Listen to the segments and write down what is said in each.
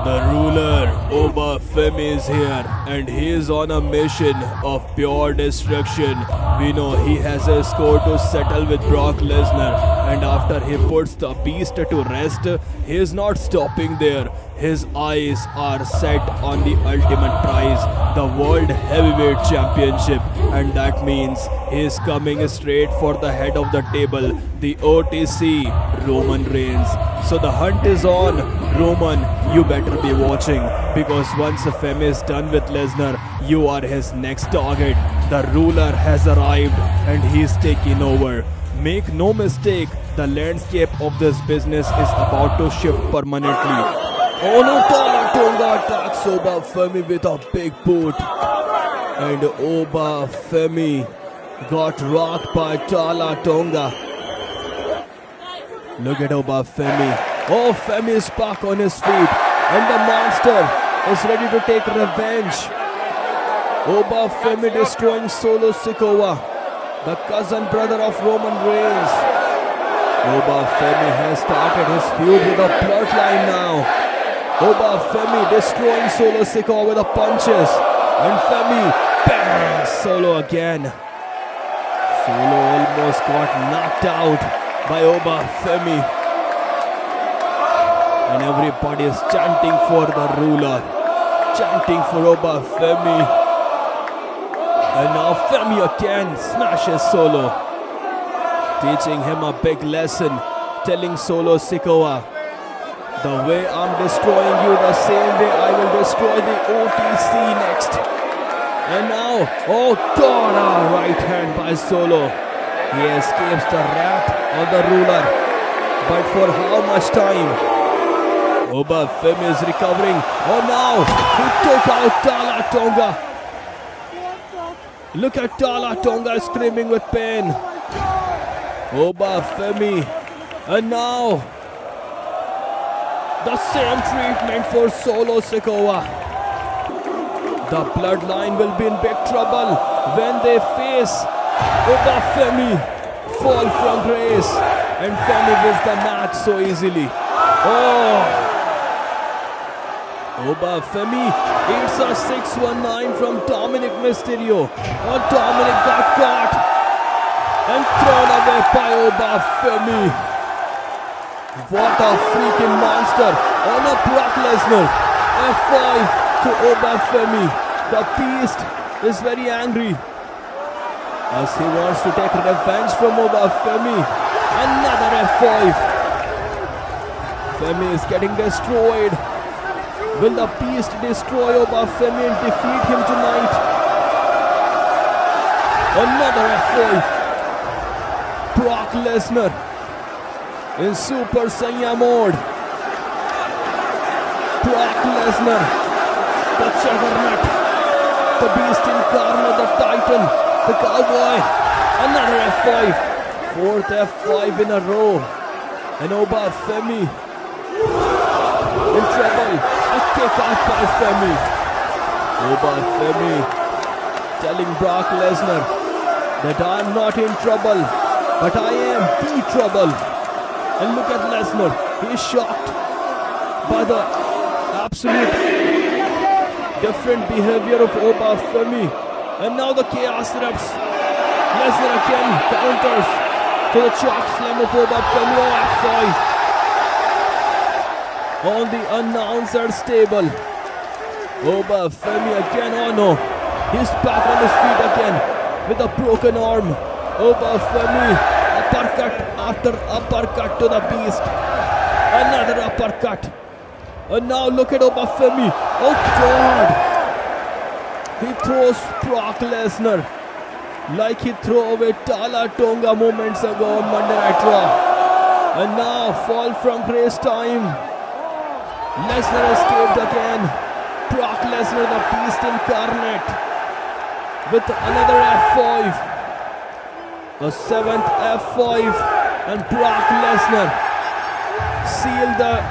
The ruler, Obafemi, is here and he is on a mission of pure destruction. We know he has a score to settle with Brock Lesnar, and after he puts the beast to rest, he is not stopping there. His eyes are set on the ultimate prize, the World Heavyweight Championship, and that means he is coming straight for the head of the table, the OTC, Roman Reigns. So the hunt is on. Roman, you better be watching, because once Femi is done with Lesnar, you are his next target. The ruler has arrived and he's taking over. Make no mistake, the landscape of this business is about to shift permanently. Oh no, Tonga attacks Obafemi with a big boot. And Obafemi got rocked by Tala Tonga. Look at Obafemi. Oh, Femi is back on his feet. And the monster is ready to take revenge. Obafemi destroying Solo Sikoa, the cousin brother of Roman Reigns. Obafemi has started his feud with a bloodline now. Obafemi destroying Solo Sikoa with the punches. And Femi bangs Solo again. Solo almost got knocked out by Obafemi. And everybody is chanting for the ruler, chanting for Obafemi. And now Femi again smashes Solo, teaching him a big lesson, telling Solo Sikoa, the way I'm destroying you, the same way I will destroy the OTC next. And now, oh God, a right hand by Solo. He escapes the wrath of the ruler. But for how much time? Obafemi is recovering. Oh now, he took out Tala Tonga. Look at Tala Tonga screaming with pain. Obafemi. And now, the same treatment for Solo Sikoa. The bloodline will be in big trouble when they face Obafemi fall from grace. And Femi wins the match so easily. Oh! Obafemi eats a 619 from Dominic Mysterio. Oh, Dominic got caught and thrown away by Obafemi. What a freaking monster. Oh no, Brock Lesnar. F5 to Obafemi. The beast is very angry as he wants to take revenge from Obafemi. Another F5. Femi is getting destroyed. Will the beast destroy Obafemi and defeat him tonight? Another F5. Brock Lesnar in Super Saiyan mode. Brock Lesnar, the juggernaut, the beast incarnate, the titan, the cowboy. Another F5. Fourth F5 in a row. And Obafemi in trouble. A kick out by Femi. Obafemi telling Brock Lesnar that I am not in trouble, but I am the trouble. And look at Lesnar. He is shocked by the absolute different behavior of Obafemi. And now the chaos erupts. Lesnar again counters to the chalk slam of Obafemi. Oh, F5. On the announcer's table. Obafemi again. Oh no. He's back on his feet again with a broken arm. Obafemi. Uppercut after uppercut to the beast. Another uppercut. And now look at Obafemi. Oh God. He throws Brock Lesnar like he threw away Tala Tonga moments ago on Monday Night Raw. And now fall from grace time. Lesnar escaped again. Brock Lesnar, the beast incarnate, with another F5. A seventh F5. And Brock Lesnar sealed the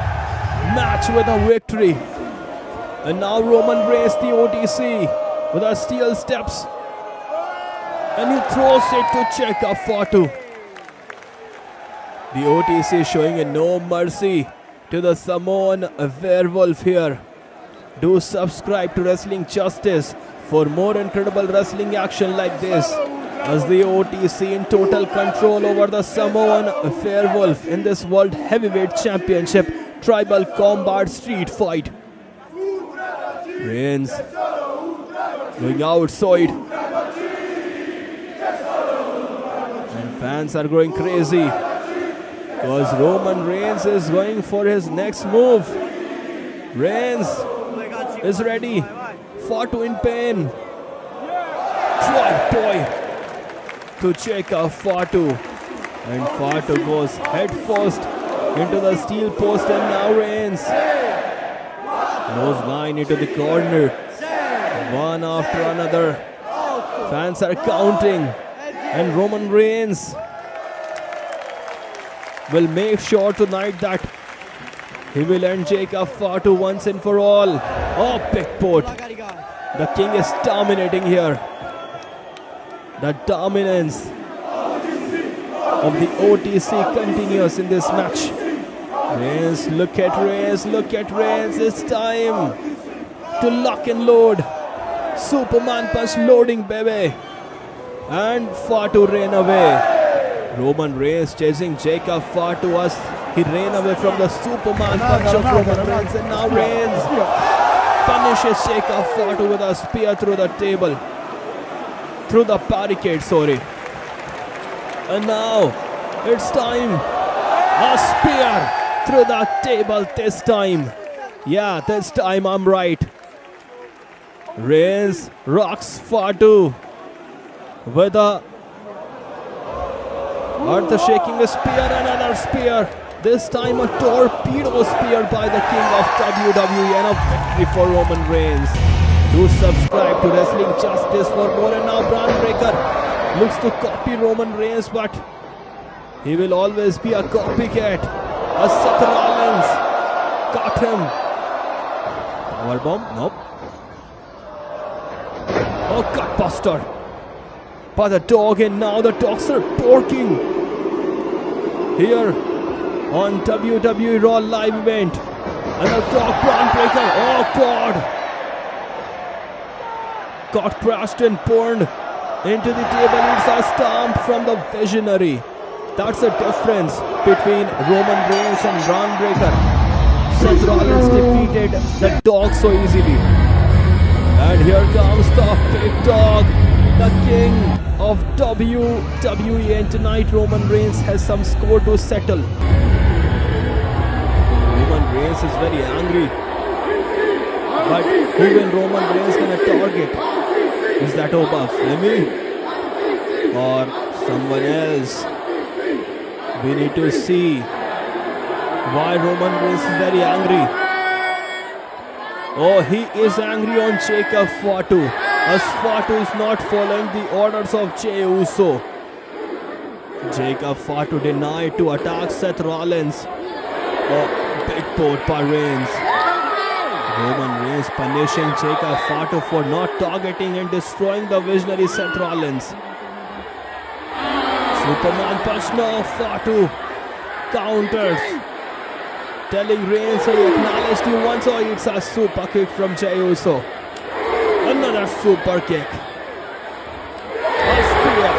match with a victory. And now Roman Reigns, the OTC, with a steel steps. And he throws it to Cheka Fatu. The OTC showing a no mercy to the Samoan Werewolf here. Do subscribe to Wrestling Justice for more incredible wrestling action like this, as the OTC in total control over the Samoan Werewolf in this World Heavyweight Championship Tribal Combat Street Fight. Reigns going outside, and fans are going crazy because Roman Reigns is going for his next move. Reigns is ready. Fatu in pain. Drive boy to Jacob Fatu, and Fatu goes head first into the steel post, and now Reigns goes line into the corner, one after another. Fans are counting, and Roman Reigns will make sure tonight that he will end Jacob Fatu once and for all. Oh, big boat. The king is dominating here. The dominance of the OTC continues in this match. Reigns, look at Reigns, look at Reigns. It's time to lock and load. Superman punch loading, baby. And Fatu ran away. Roman Reigns chasing Jacob Fatu as he ran away from the Superman punch of Roman Reigns, and now Reigns punishes Jacob Fatu with a spear through the table, through the barricade, sorry. And now it's time. A spear through the table this time. Yeah, this time I'm right. Reigns rocks Fatu with a earth-shaking spear, another spear. This time a torpedo spear by the king of WWE, and a victory for Roman Reigns. Do subscribe to Wrestling Justice for more. And now Braun Breaker looks to copy Roman Reigns, but he will always be a copycat. A Seth Rollins got him. Powerbomb? Nope. Oh, gutbuster by the dog, and now the dogs are barking here on WWE Raw live event. And the dog Braun Breaker, oh God, got crashed and burned into the table. It's a stomp from the Visionary. That's the difference between Roman Reigns and Braun Breaker. Seth Rollins defeated the dog so easily. And here comes the big dog, the king of WWE, and tonight Roman Reigns has some score to settle. Roman Reigns is very angry, but who will Roman Reigns gonna target? Is that Oba Femi or someone else? We need to see why Roman Reigns is very angry. Oh, he is angry on Jacob Fatu, as Fatu is not following the orders of Jey Uso. Jacob Fatu denied to attack Seth Rollins. Oh, big boat by Reigns. Roman Reigns punishing Jacob Fatu for not targeting and destroying the Visionary Seth Rollins. Superman punch, no, Fatu counters, telling Reigns, I acknowledged you once. Oh, it's a super kick from Jey Uso. Another super kick. A spear.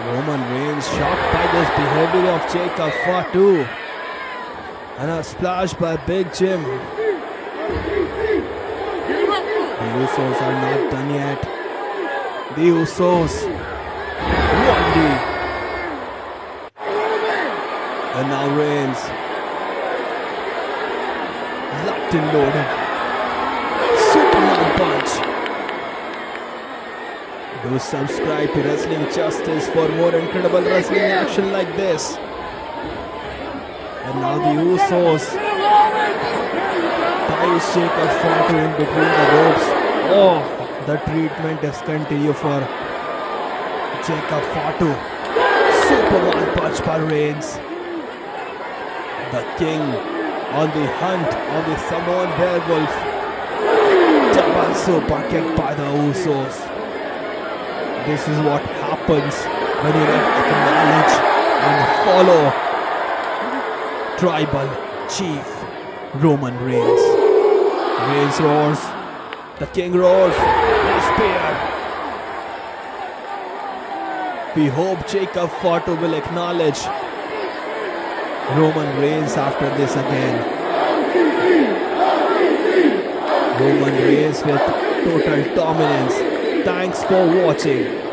Roman Reigns shocked by this behavior of Jacob Fatu. And a splash by Big Jim. The Usos are not done yet. The Usos. 1D. And now Reigns. Locked and loaded. Superman punch. Do subscribe to Wrestling Justice for more incredible wrestling action like this. And now the Usos ties Jacob Fatu in between the ropes. Oh, the treatment is continue for Jacob Fatu. Superman punch by Reigns. The king on the hunt of the Samoan Werewolf. Double super kick by the Usos. This is what happens when you don't acknowledge and follow tribal chief Roman Reigns. Reigns roars. The king roars. His spear. We hope Jacob Fatu will acknowledge Roman Reigns after this again. Roman Reigns with total dominance. Thanks for watching.